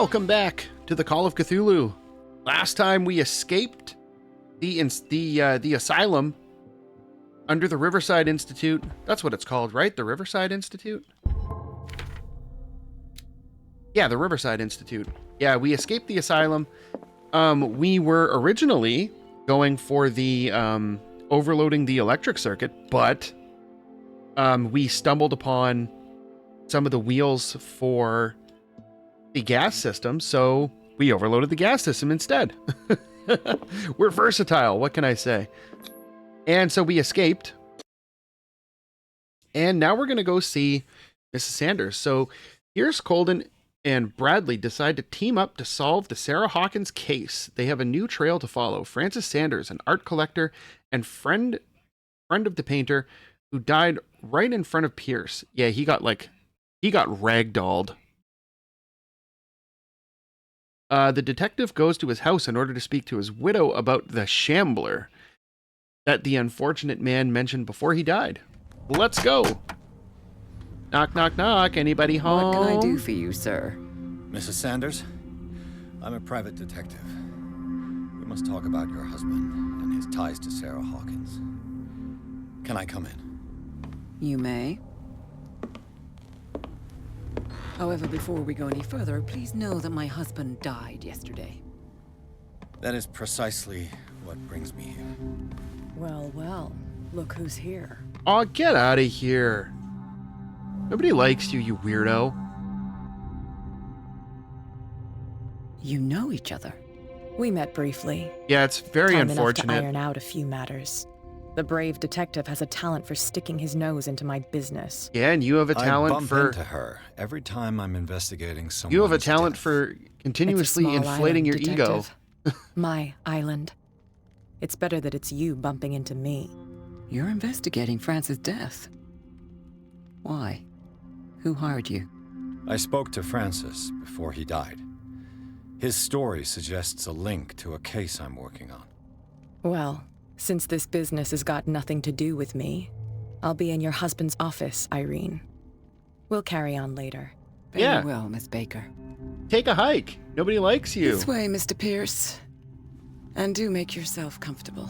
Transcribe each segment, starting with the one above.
Welcome back to the Call of Cthulhu. Last time we escaped the asylum under the Riverside Institute. That's what it's called, right? The Riverside Institute? Yeah, the Riverside Institute. Yeah, we escaped the asylum. We were originally going for the overloading the electric circuit, but we stumbled upon some of the wheels for the gas system, so we overloaded the gas system instead. We're versatile, what can I say? And so we escaped. And now we're going to go see Mrs. Sanders. So here's Colden and Bradley decide to team up to solve the Sarah Hawkins case. They have a new trail to follow. Francis Sanders, an art collector and friend of the painter who died right in front of Pierce. Yeah, he got ragdolled. The detective goes to his house in order to speak to his widow about the SHAMBLER that the unfortunate man mentioned before he died. Let's go. Knock, knock, knock. Anybody home? What can I do for you, sir? Mrs. Sanders, I'm a private detective. We must talk about your husband and his ties to Sarah Hawkins. Can I come in? You may. However, before we go any further, please know that my husband died yesterday. That is precisely what brings me here. Well, well, look who's here. Aw, get out of here. Nobody likes you, you weirdo. You know each other. We met briefly. Yeah, it's very Time enough to unfortunate. iron out a few matters. The brave detective has a talent for sticking his nose into my business. Yeah, and you have a I talent bump for... into her every time I'm investigating someone. You have a talent for continuously It's a small inflating your island, ego. detective. My island. It's better that it's you bumping into me. You're investigating Francis' death. Why? Who hired you? I spoke to Francis before he died. His story suggests a link to a case I'm working on. Well, since this business has got nothing to do with me, I'll be in your husband's office, Irene. We'll carry on later. Very Yeah. well, Miss Baker. Take a hike. Nobody likes you. This way, Mr. Pierce. And do make yourself comfortable.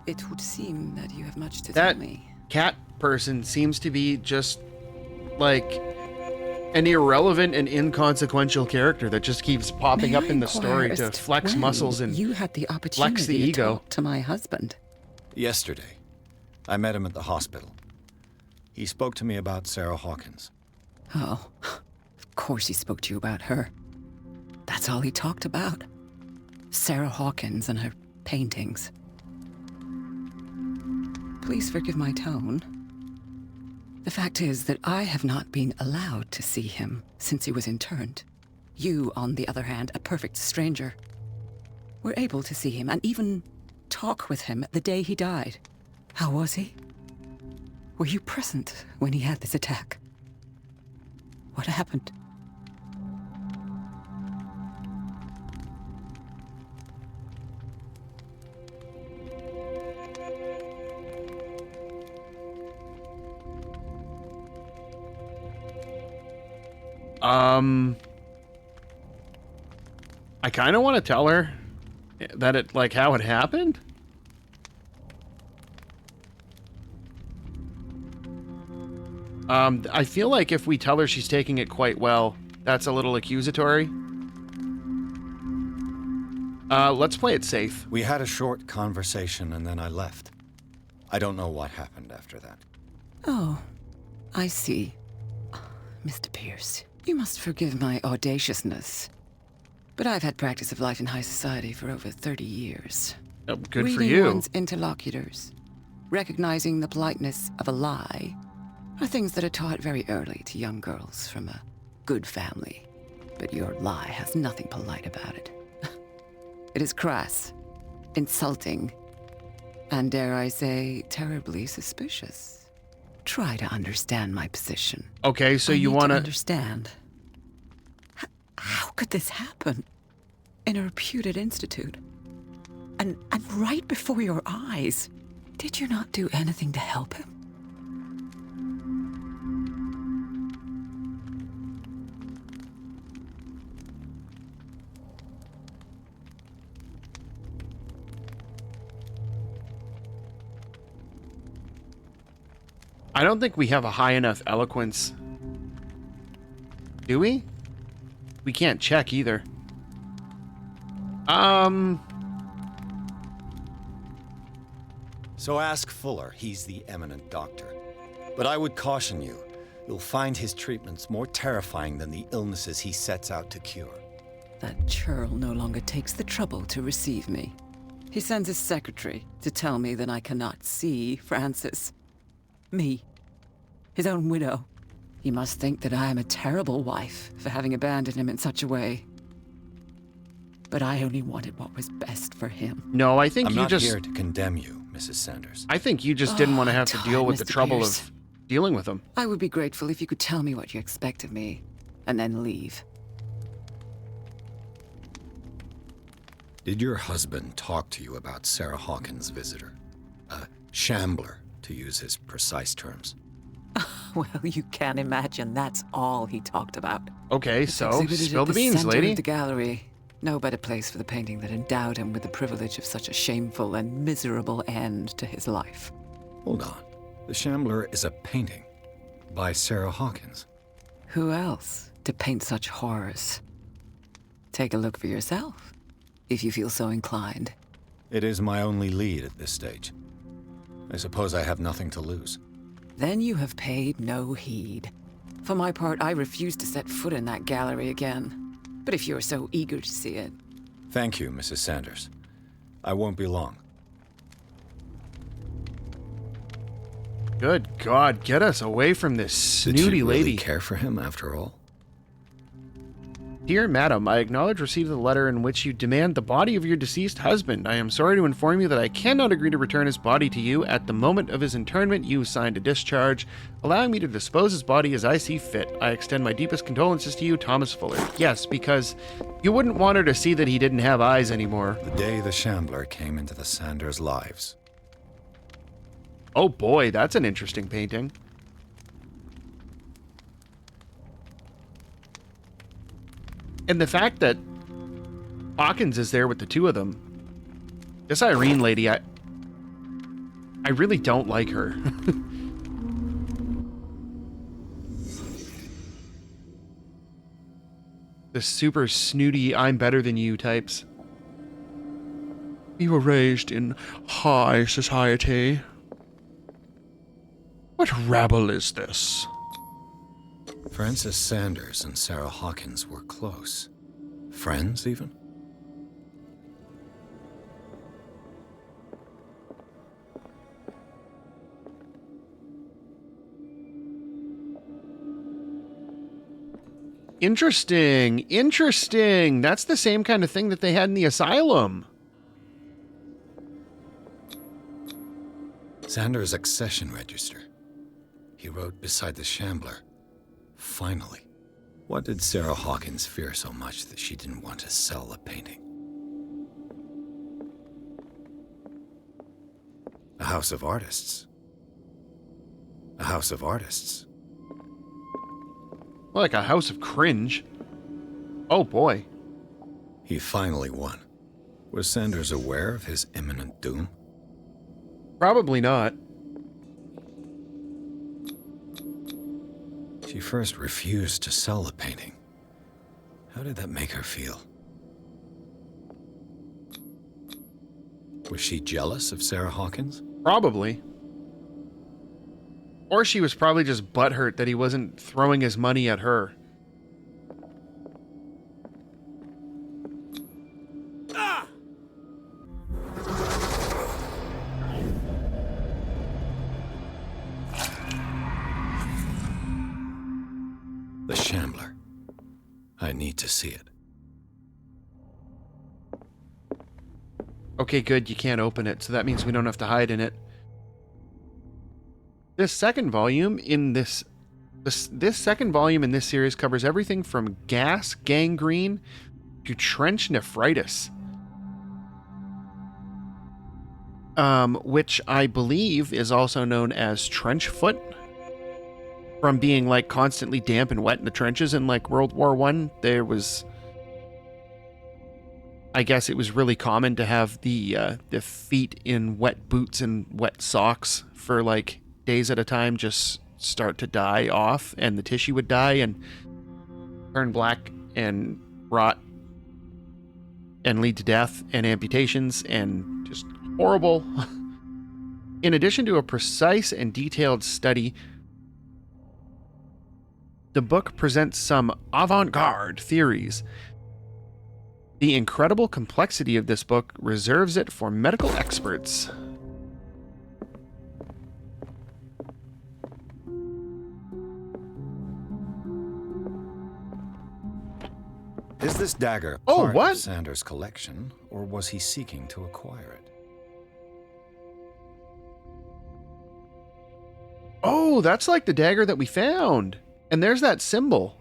It would seem that you have much to That tell me. cat person seems to be just like an irrelevant and inconsequential character that just keeps popping May up I in the inquire story as to to flex when muscles and you had the opportunity flex the to ego. talk to my husband. Yesterday, I met him at the hospital. He spoke to me about Sarah Hawkins. Oh, of course he spoke to you about her. That's all he talked about. Sarah Hawkins and her paintings. Please forgive my tone. The fact is that I have not been allowed to see him since he was interned. You, on the other hand, a perfect stranger, were able to see him and even talk with him the day he died. How was he? Were you present when he had this attack? What happened? I kind of want to tell her that it, like, how it happened. I feel like if we tell her she's taking it quite well, that's a little accusatory. Let's play it safe. We had a short conversation and then I left. I don't know what happened after that. Oh, I see. Mr. Pierce, you must forgive my audaciousness. But I've had practice of life in high society for over 30 years. Oh, good Reading for you. one's interlocutors, recognizing the politeness of a lie, are things that are taught very early to young girls from a good family. But your lie has nothing polite about it. It is crass, insulting, and dare I say, terribly suspicious. Try to understand my position. Okay, so I you need want to to... understand. How could this happen? In a reputed institute? And right before your eyes? Did you not do anything to help him? I don't think we have a high enough eloquence. Do we? We can't check either. So ask Fuller. He's the eminent doctor. But I would caution you. You'll find his treatments more terrifying than the illnesses he sets out to cure. That churl no longer takes the trouble to receive me. He sends his secretary to tell me that I cannot see Francis. Me. His own widow. He must think that I am a terrible wife for having abandoned him in such a way. But I only wanted what was best for him. No, I think I'm you not just... here to condemn you, Mrs. Sanders. I think you just didn't want to have to deal with the Mr. trouble Pierce. of dealing with him. I would be grateful if you could tell me what you expect of me, and then leave. Did your husband talk to you about Sarah Hawkins' visitor? A shambler, to use his precise terms. Well, you can imagine that's all he talked about. Okay, so Exhibited spill at the beans, center lady. of the gallery. No better place for the painting that endowed him with the privilege of such a shameful and miserable end to his life. Hold on. The Shambler is a painting by Sarah Hawkins. Who else to paint such horrors? Take a look for yourself, if you feel so inclined. It is my only lead at this stage. I suppose I have nothing to lose. Then you have paid no heed. For my part, I refuse to set foot in that gallery again. But if you're so eager to see it... Thank you, Mrs. Sanders. I won't be long. Good God, get us away from this snooty Did you really lady. care for him after all? Dear Madam, I acknowledge receipt of the letter in which you demand the body of your deceased husband. I am sorry to inform you that I cannot agree to return his body to you. At the moment of his internment, you signed a discharge, allowing me to dispose his body as I see fit. I extend my deepest condolences to you, Thomas Fuller. Yes, because you wouldn't want her to see that he didn't have eyes anymore. The day the Shambler came into the Sanders' lives. Oh boy, that's an interesting painting. And the fact that Hawkins is there with the two of them. This Irene lady, I really don't like her. The super snooty, I'm better than you types. You were raised in high society. What rabble is this? Francis Sanders and Sarah Hawkins were close. Friends, even? Interesting. Interesting. That's the same kind of thing that they had in the asylum. Sanders' accession register. He wrote beside the Shambler, "Finally." What did Sarah Hawkins fear so much that she didn't want to sell the painting? A house of artists. A house of artists. More like a house of cringe. Oh boy. He finally won. Was Sanders aware of his imminent doom? Probably not. She first refused to sell the painting. How did that make her feel? Was she jealous of Sarah Hawkins? Probably. Or she was probably just butthurt that he wasn't throwing his money at her. The Shambler. I need to see it. Okay, good. You can't open it, so that means we don't have to hide in it. This second volume in this second volume in this series covers everything from gas gangrene to trench nephritis, which I believe is also known as trench foot, from being like constantly damp and wet in the trenches in like World War I. There was, I guess it was really common to have the feet in wet boots and wet socks for like days at a time just start to die off, and the tissue would die and turn black and rot and lead to death and amputations and just horrible. In addition to a precise and detailed study, the book presents some avant-garde theories. The incredible complexity of this book reserves it for medical experts. Is this dagger Oh, part what? of Sanders' collection, or was he seeking to acquire it? Oh, that's like the dagger that we found. And there's that symbol.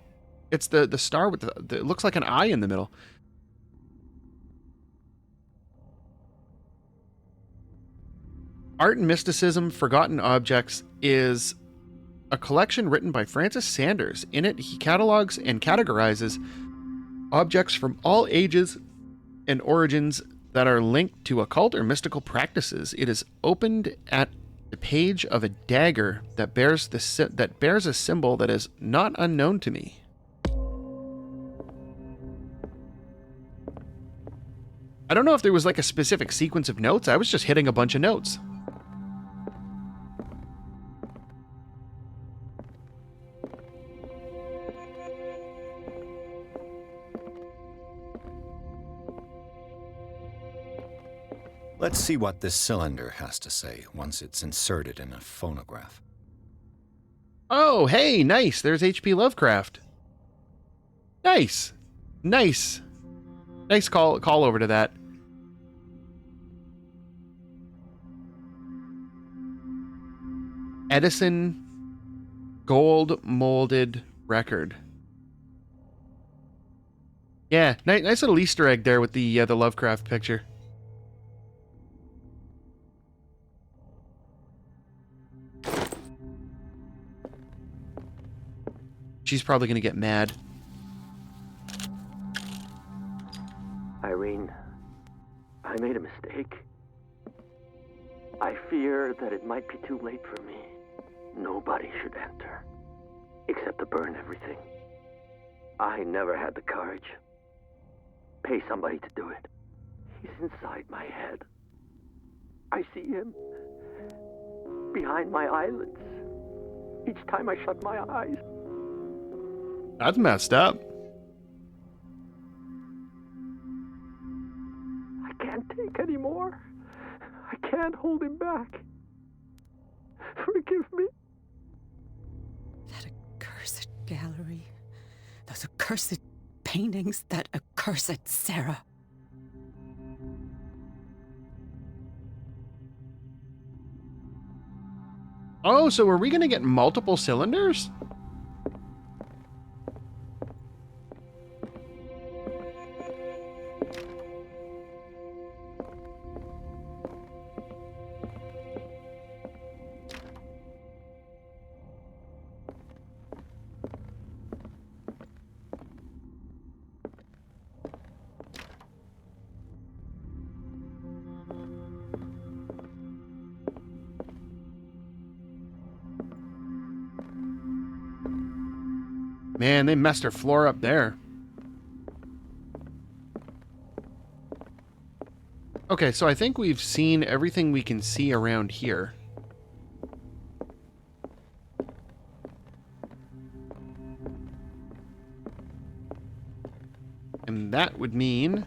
It's the star with it looks like an eye in the middle. Art and Mysticism, Forgotten Objects is a collection written by Francis Sanders. In it, he catalogs and categorizes objects from all ages and origins that are linked to occult or mystical practices. It is opened at the page of a dagger that bears a symbol that is not unknown to me. I don't know if there was like a specific sequence of notes. I was just hitting a bunch of notes. Let's see what this cylinder has to say once it's inserted in a phonograph. Oh, hey, nice. There's H.P. Lovecraft. Nice. Nice. Nice call over to that. Edison gold molded record. Yeah, nice little Easter egg there with the Lovecraft picture. She's probably going to get mad. Irene, I made a mistake. I fear that it might be too late for me. Nobody should enter, except to burn everything. I never had the courage. Pay somebody to do it. He's inside my head. I see him behind my eyelids each time I shut my eyes. That's messed up. I can't take any more. I can't hold him back. Forgive me. That accursed gallery. Those accursed paintings. That accursed Sarah. Oh, so are we going to get multiple cylinders? Man, they messed her floor up there. Okay, so I think we've seen everything we can see around here. And that would mean...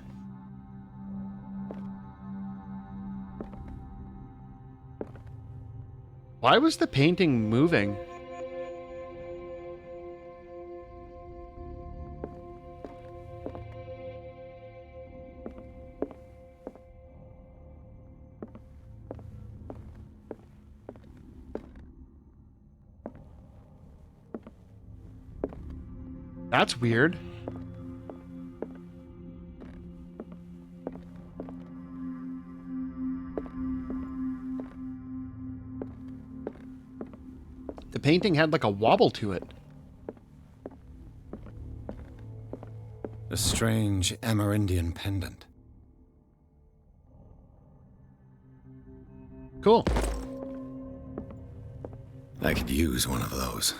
Why was the painting moving? That's weird. The painting had like a wobble to it. A strange Amerindian pendant. Cool. I could use one of those.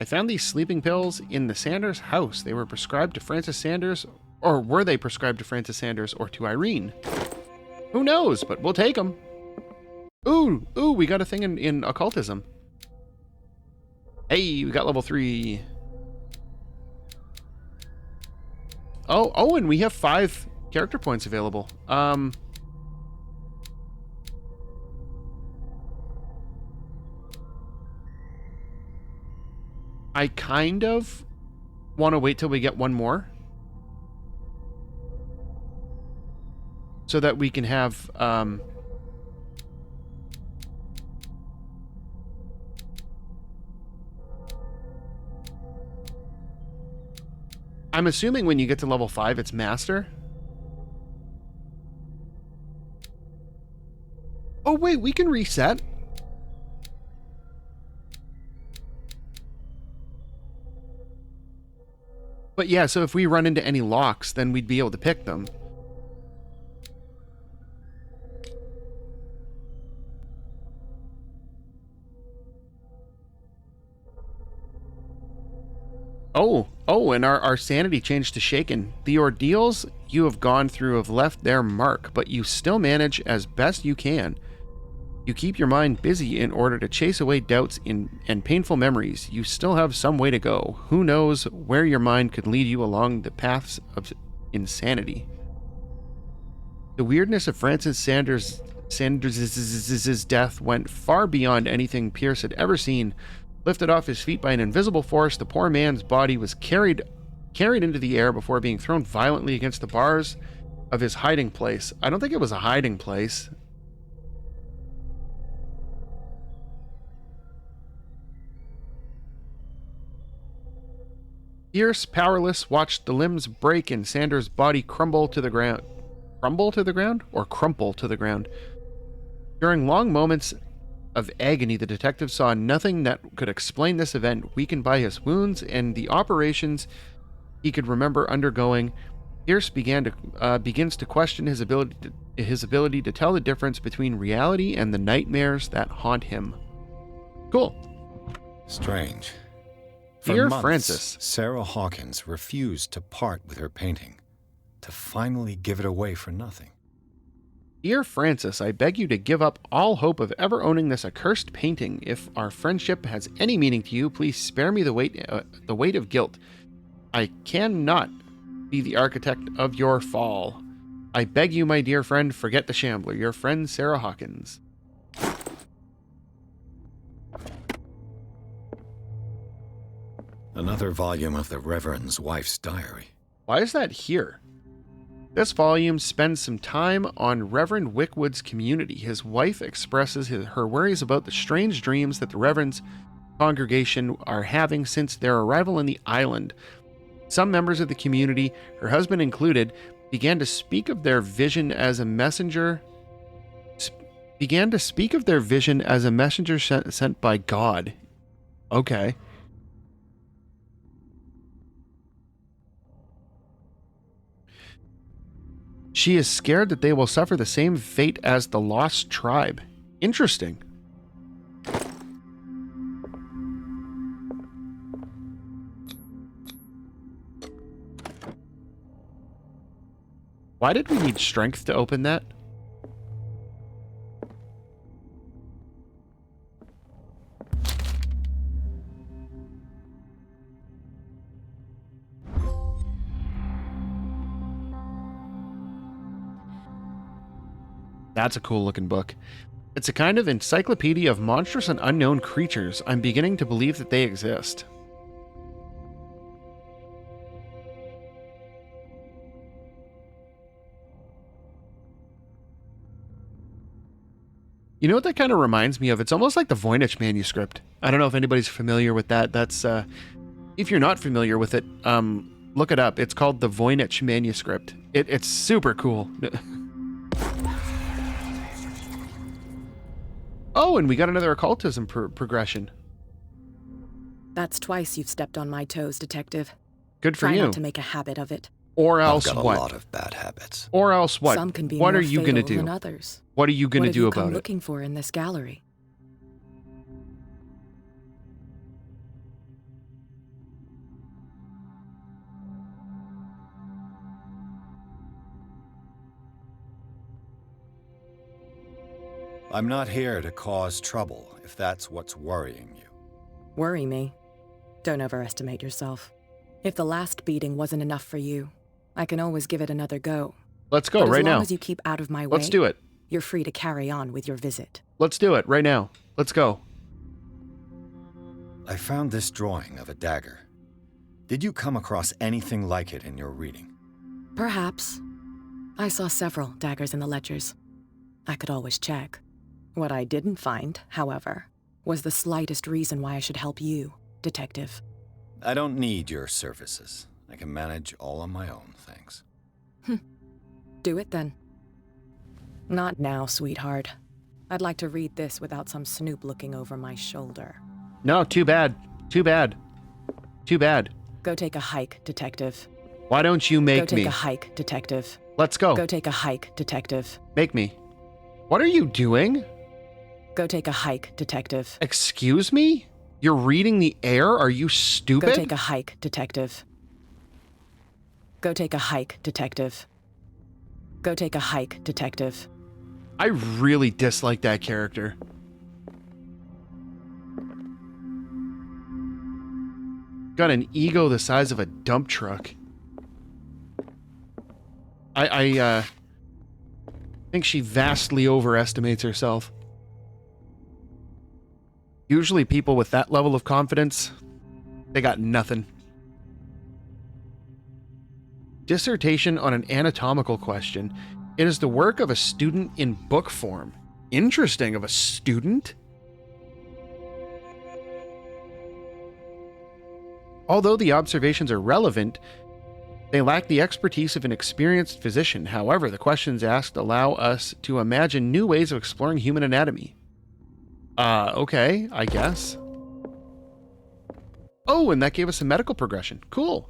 I found these sleeping pills in the Sanders house. They were prescribed to Francis Sanders, or were they prescribed to Francis Sanders or to Irene? Who knows, but we'll take them. Ooh, we got a thing in occultism. Hey, we got level 3. Oh, and we have 5 character points available. I kind of want to wait till we get one more, so that we can have I'm assuming when you get to level 5 it's master. Oh wait, we can reset. But yeah, so if we run into any locks, then we'd be able to pick them. Oh, and our sanity changed to shaken. The ordeals you have gone through have left their mark, but you still manage as best you can. You keep your mind busy in order to chase away doubts and painful memories. You still have some way to go. Who knows where your mind could lead you along the paths of insanity. The weirdness of Francis Sanders' death went far beyond anything Pierce had ever seen. Lifted off his feet by an invisible force, the poor man's body was carried into the air before being thrown violently against the bars of his hiding place. I don't think it was a hiding place. Pierce, powerless, watched the limbs break and Sanders' body crumble to the ground. Crumble to the ground? Or crumple to the ground? During long moments of agony, the detective saw nothing that could explain this event. Weakened by his wounds and the operations he could remember undergoing, Pierce begins to question his ability to tell the difference between reality and the nightmares that haunt him. Cool. Strange. For Dear months, Francis, Sarah Hawkins refused to part with her painting, to finally give it away for nothing. Dear Francis, I beg you to give up all hope of ever owning this accursed painting. If our friendship has any meaning to you, please spare me the weight of guilt. I cannot be the architect of your fall. I beg you, my dear friend, forget the Shambler. Your friend, Sarah Hawkins. Another volume of the Reverend's wife's diary. Why is that here? This volume spends some time on Reverend Wickwood's community. His wife expresses her worries about the strange dreams that the Reverend's congregation are having since their arrival on the island. Some members of the community, her husband included, began to speak of their vision as a messenger sent by God. Okay. She is scared that they will suffer the same fate as the lost tribe. Interesting. Why did we need strength to open that? That's a cool looking book. It's a kind of encyclopedia of monstrous and unknown creatures. I'm beginning to believe that they exist. You know what that kind of reminds me of? It's almost like the Voynich manuscript. I don't know if anybody's familiar with that. That's if you're not familiar with it, look it up. It's called the Voynich manuscript. It's super cool. Oh, and we got another occultism progression. That's twice you've stepped on my toes, Detective. Good for Try you. not to make a habit of it. Or else I've got what? a lot of bad habits. Or else what? Some can be What more are you going to fatal do? than others. What are you going to What have do you about come it? looking for in this gallery? I'm not here to cause trouble, if that's what's worrying you. Worry me? Don't overestimate yourself. If the last beating wasn't enough for you, I can always give it another go. Let's go But right as long now. as you keep out of my way, Let's do it. you're free to carry on with your visit. Let's do it right now. Let's go. I found this drawing of a dagger. Did you come across anything like it in your reading? Perhaps. I saw several daggers in the ledgers. I could always check. What I didn't find, however, was the slightest reason why I should help you, Detective. I don't need your services. I can manage all on my own, thanks. Do it then. Not now, sweetheart. I'd like to read this without some snoop looking over my shoulder. No, too bad. Too bad. Too bad. Go take a hike, Detective. Why don't you Go make take me? a hike, Detective. Let's go. Go take a hike, Detective. Make me. What are you doing? Go take a hike, Detective. Excuse me? You're reading the air? Are you stupid? Go take a hike, Detective. Go take a hike, Detective. Go take a hike, Detective. I really dislike that character. Got an ego the size of a dump truck. I think she vastly overestimates herself. Usually people with that level of confidence, they got nothing. Dissertation on an anatomical question. It is the work of a student in book form. Interesting, of a student? Although the observations are relevant, they lack the expertise of an experienced physician. However, the questions asked allow us to imagine new ways of exploring human anatomy. Okay, I guess. Oh, and that gave us a medical progression. Cool.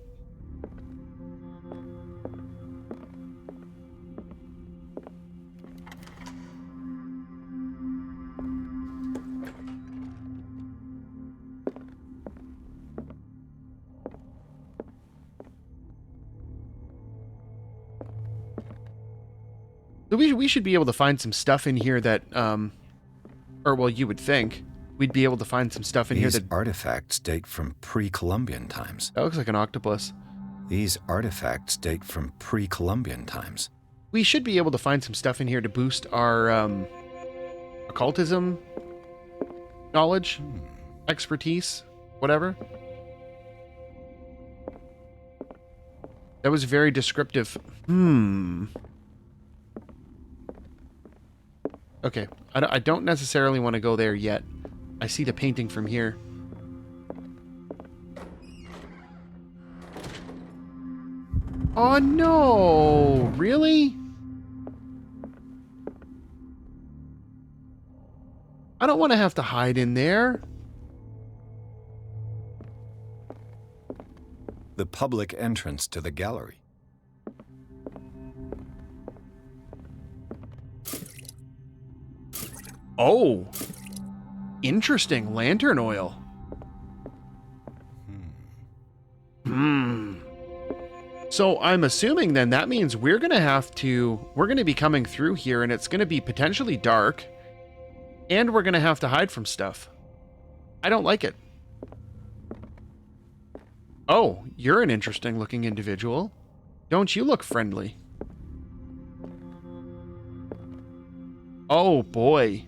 So we should be able to find some stuff in here that, or well, you would think we'd be able to find some stuff in here These that... artifacts date from pre-Columbian times. That looks like an octopus. These artifacts date from pre-Columbian times. We should be able to find some stuff in here to boost our occultism knowledge, expertise, whatever. That was very descriptive. Okay, I don't necessarily want to go there yet. I see the painting from here. Oh no! Really? I don't want to have to hide in there. The public entrance to the gallery. Oh! Interesting. Lantern oil. So I'm assuming then that means we're going to be coming through here and it's going to be potentially dark and we're going to have to hide from stuff. I don't like it. Oh, you're an interesting looking individual. Don't you look friendly? Oh boy.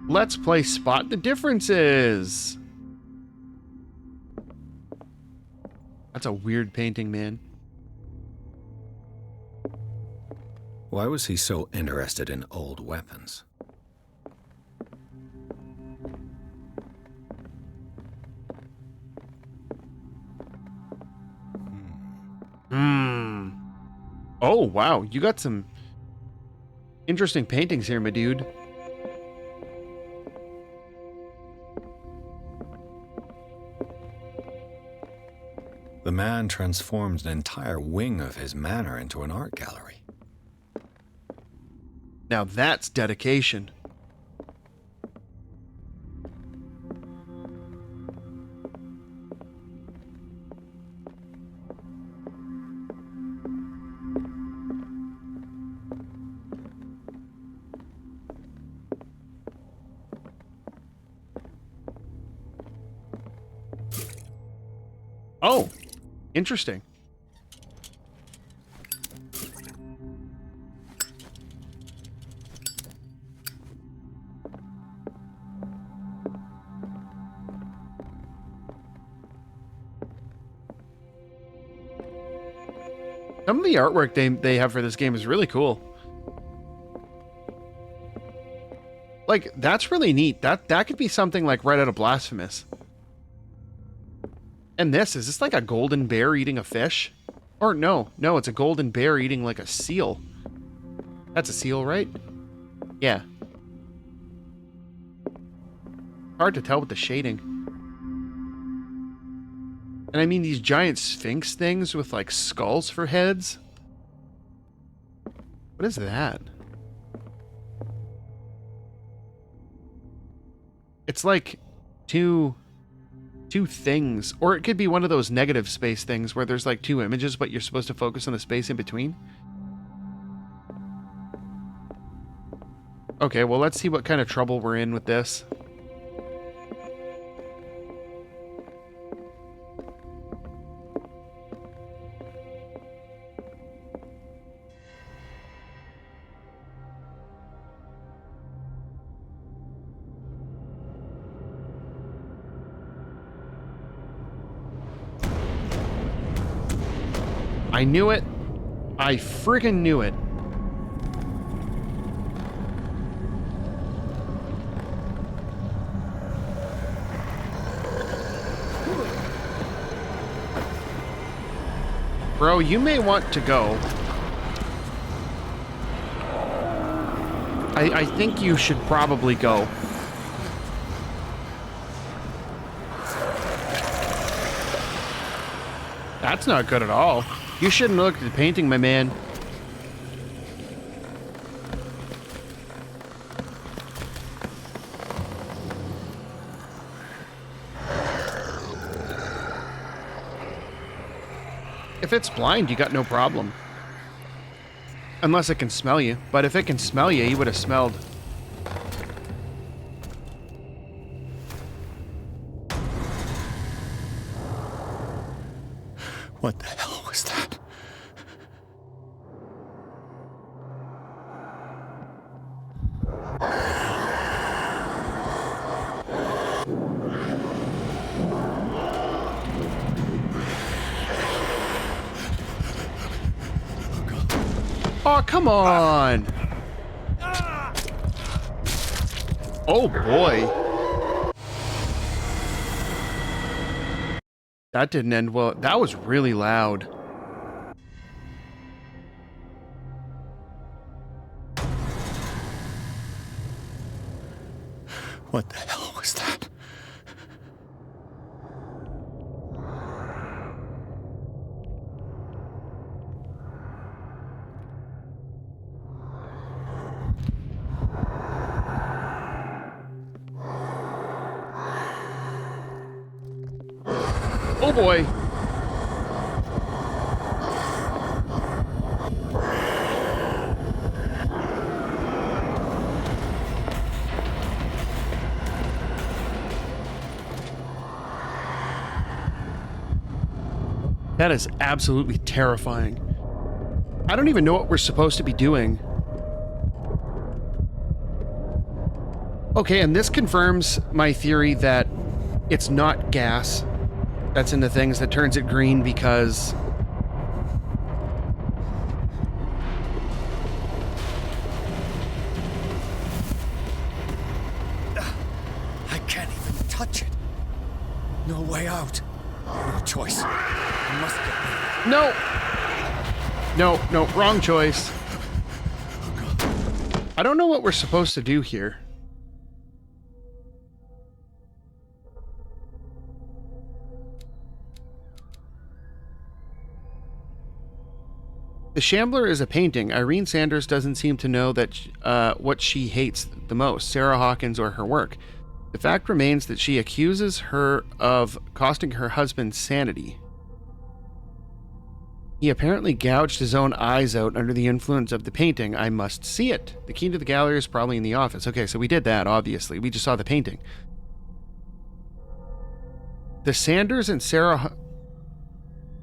Let's play Spot the Differences. That's a weird painting, man. Why was he so interested in old weapons? Oh, wow. You got some interesting paintings here, my dude. The man transformed an entire wing of his manor into an art gallery. Now that's dedication. Oh, interesting. Some of the artwork they have for this game is really cool. Like, that's really neat. That could be something like right out of Blasphemous. And is this like a golden bear eating a fish? Or no, it's a golden bear eating like a seal. That's a seal, right? Yeah. Hard to tell with the shading. And I mean these giant sphinx things with like skulls for heads. What is that? It's like two things, or it could be one of those negative space things where there's like two images, but you're supposed to focus on the space in between. Okay, well, let's see what kind of trouble we're in with this. I knew it. I friggin' knew it. Bro, you may want to go. I think you should probably go. That's not good at all. You shouldn't look at the painting, my man. If it's blind, you got no problem. Unless it can smell you. But if it can smell you, you would have smelled. What the hell was that? Oh, come on! Oh, boy. That didn't end well. That was really loud. What the hell was that? Oh boy. That is absolutely terrifying. I don't even know what we're supposed to be doing. Okay, and this confirms my theory that it's not gas that's in the things that turns it green, because I can't even touch it. No way out. No choice. I must get rid of it. No, wrong choice. I don't know what we're supposed to do here. The Shambler is a painting. Irene Sanders doesn't seem to know that what she hates the most, Sarah Hawkins or her work. The fact remains that she accuses her of costing her husband sanity. He apparently gouged his own eyes out under the influence of the painting. I must see it. The key to the gallery is probably in the office. Okay, so we did that, obviously. We just saw the painting. The Sanders and Sarah...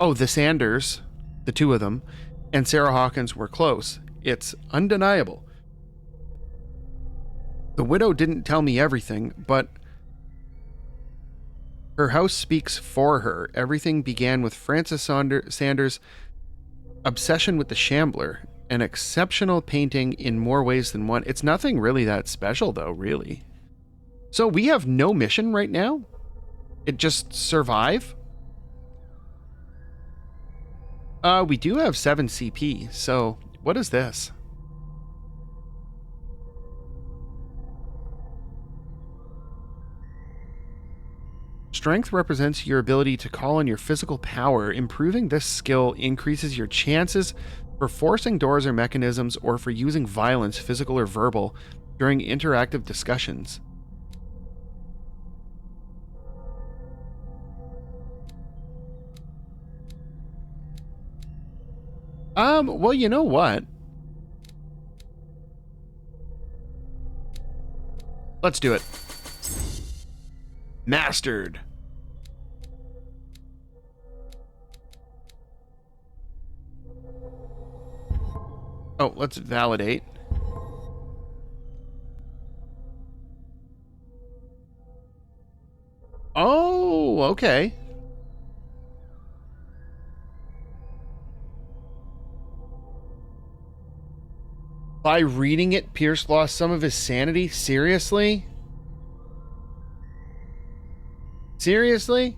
Oh, the Sanders, the two of them, and Sarah Hawkins were close. It's undeniable. The widow didn't tell me everything, but her house speaks for her. Everything began with Francis Sanders' obsession with the Shambler, an exceptional painting in more ways than one. It's nothing really that special, though, really. So we have no mission right now? It just survive? We do have 7 CP, so what is this? Strength represents your ability to call on your physical power. Improving this skill increases your chances for forcing doors or mechanisms, or for using violence, physical or verbal, during interactive discussions. Well, you know what? Let's do it. Mastered. Oh, let's validate. Oh, okay. By reading it, Pierce lost some of his sanity? Seriously? Seriously?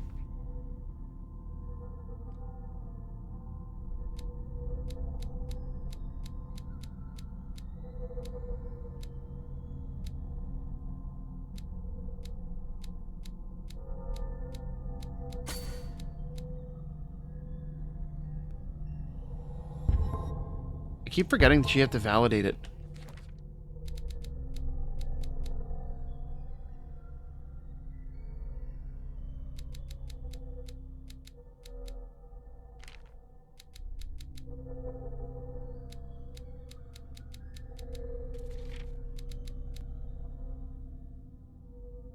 I keep forgetting that you have to validate it.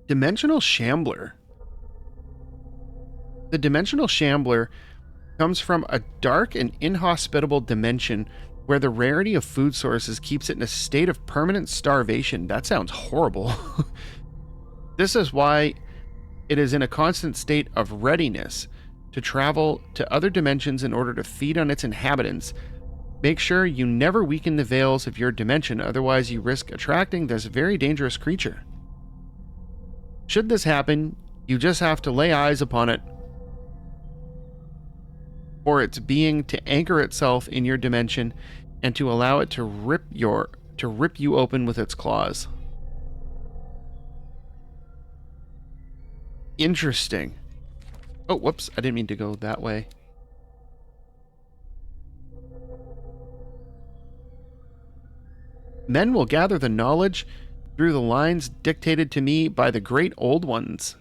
Dimensional Shambler. The Dimensional Shambler comes from a dark and inhospitable dimension where the rarity of food sources keeps it in a state of permanent starvation. That sounds horrible. This is why it is in a constant state of readiness to travel to other dimensions in order to feed on its inhabitants. Make sure you never weaken the veils of your dimension, otherwise you risk attracting this very dangerous creature. Should this happen, you just have to lay eyes upon it for its being to anchor itself in your dimension and to allow it to rip you open with its claws. Interesting. Oh, whoops, I didn't mean to go that way. Men will gather the knowledge through the lines dictated to me by the great old ones,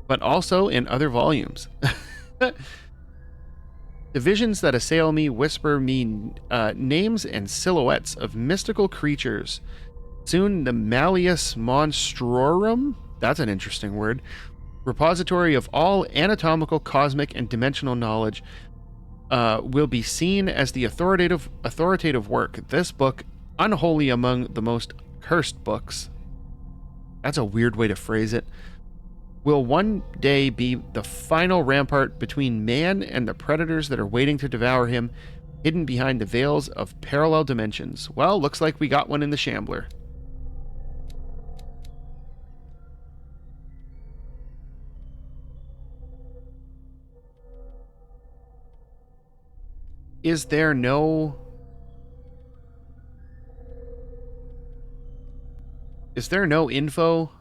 but also in other volumes. The visions that assail me whisper me names and silhouettes of mystical creatures. Soon the Malleus Monstrorum, that's an interesting word, repository of all anatomical, cosmic, and dimensional knowledge, will be seen as the authoritative work. This book, unholy among the most cursed books, that's a weird way to phrase it, will one day be the final rampart between man and the predators that are waiting to devour him, hidden behind the veils of parallel dimensions. Well, looks like we got one in the Shambler. Is there no info?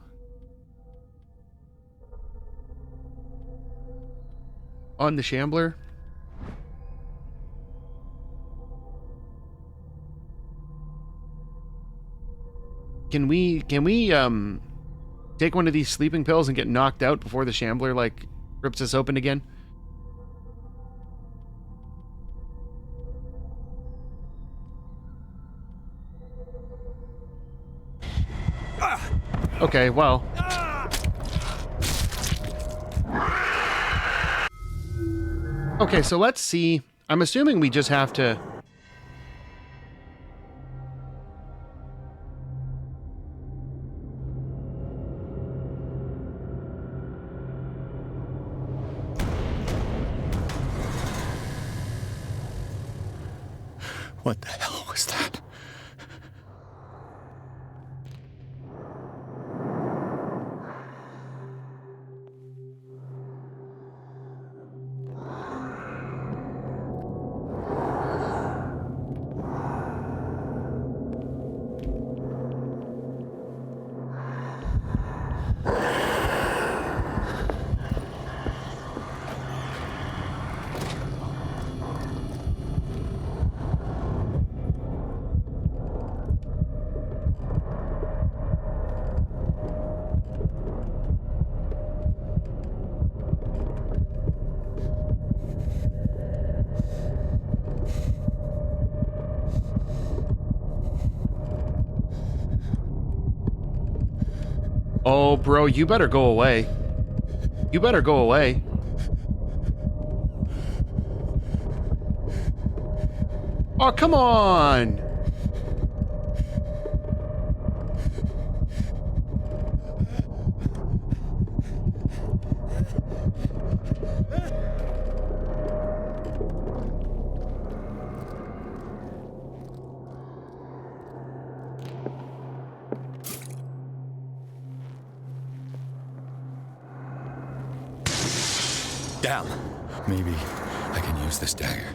On the Shambler? Can we take one of these sleeping pills and get knocked out before the Shambler like rips us open again? Okay, well. Okay, so let's see. I'm assuming we just have to... What the hell was that? Oh, bro, you better go away. You better go away. Oh, come on! Down. Maybe I can use this dagger.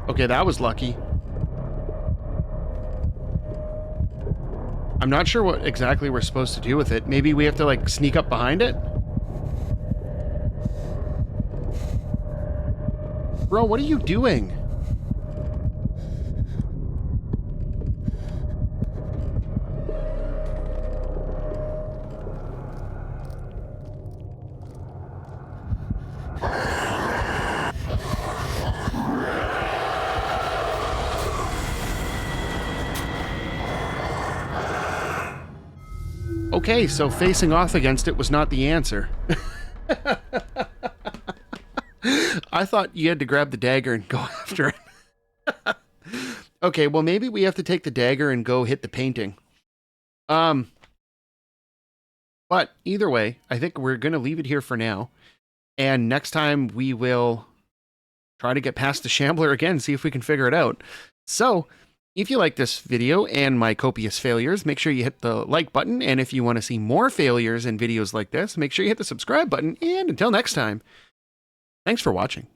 Okay, that was lucky. I'm not sure what exactly we're supposed to do with it. Maybe we have to, like, sneak up behind it? Bro, what are you doing? Okay, so facing off against it was not the answer. I thought you had to grab the dagger and go after it. Okay, well, maybe we have to take the dagger and go hit the painting. But either way, I think we're going to leave it here for now. And next time we will try to get past the Shambler again, see if we can figure it out. So, if you like this video and my copious failures, make sure you hit the like button. And if you want to see more failures and videos like this, make sure you hit the subscribe button. And until next time, thanks for watching.